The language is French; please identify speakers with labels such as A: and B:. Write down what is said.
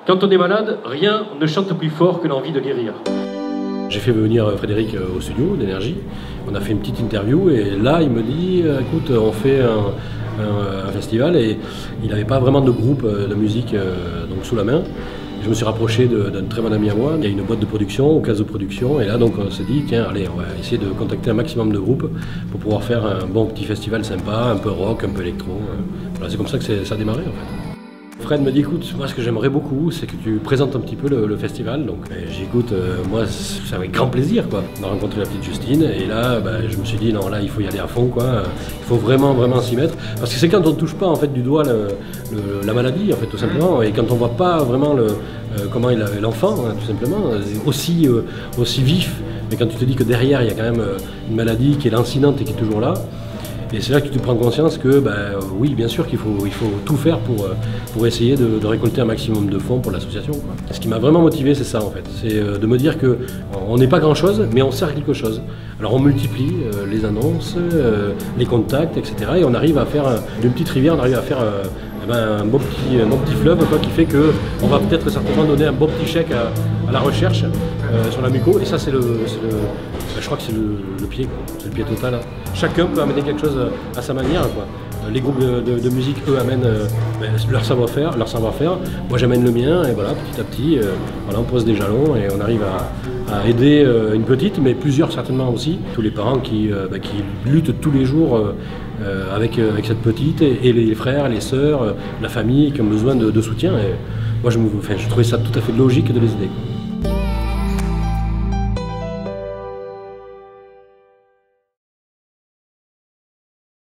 A: Quand on est malade, rien ne chante plus fort que l'envie de guérir. J'ai fait venir Frédéric au studio d'Énergie, on a fait une petite interview et là il me dit écoute, on fait un festival et il n'avait pas vraiment de groupe de musique donc sous la main. Je me suis rapproché d'un très bon ami à moi, il y a une boîte de production, au cas de production, et là donc on s'est dit tiens allez on va essayer de contacter un maximum de groupes pour pouvoir faire un bon petit festival sympa, un peu rock, un peu électro. Voilà, c'est comme ça que ça a démarré en fait. Fred me dit écoute, moi ce que j'aimerais beaucoup c'est que tu présentes un petit peu le festival, donc j'écoute, moi c'est avec grand plaisir quoi. On a rencontré la petite Justine et là je me suis dit non là il faut y aller à fond quoi, il faut vraiment s'y mettre, parce que c'est quand on ne touche pas en fait du doigt la maladie en fait tout simplement, et quand on voit pas vraiment comment il avait l'enfant hein, tout simplement, aussi vif, mais quand tu te dis que derrière il y a quand même une maladie qui est lancinante et qui est toujours là. Et c'est là que tu te prends conscience que, oui, bien sûr qu'il faut tout faire pour essayer de récolter un maximum de fonds pour l'association. Ce qui m'a vraiment motivé, c'est ça en fait. C'est de me dire qu'on n'est pas grand-chose, mais on sert à quelque chose. Alors on multiplie les annonces, les contacts, etc. Et on arrive à faire, d'une petite rivière, on arrive à faire un bon petit fleuve quoi, qui fait qu'on va peut-être certainement donner un bon petit chèque à la recherche sur la muco. Et ça, c'est je crois que c'est le pied, c'est le pied total. Hein. Chacun peut amener quelque chose à sa manière. Quoi. Les groupes de musique, eux, amènent leur savoir-faire. Moi, j'amène le mien, et voilà, petit à petit, voilà, on pose des jalons et on arrive à aider une petite, mais plusieurs certainement aussi. Tous les parents qui luttent tous les jours avec cette petite, et les frères, les sœurs, la famille qui ont besoin de soutien. Et moi, je trouvais ça tout à fait logique de les aider.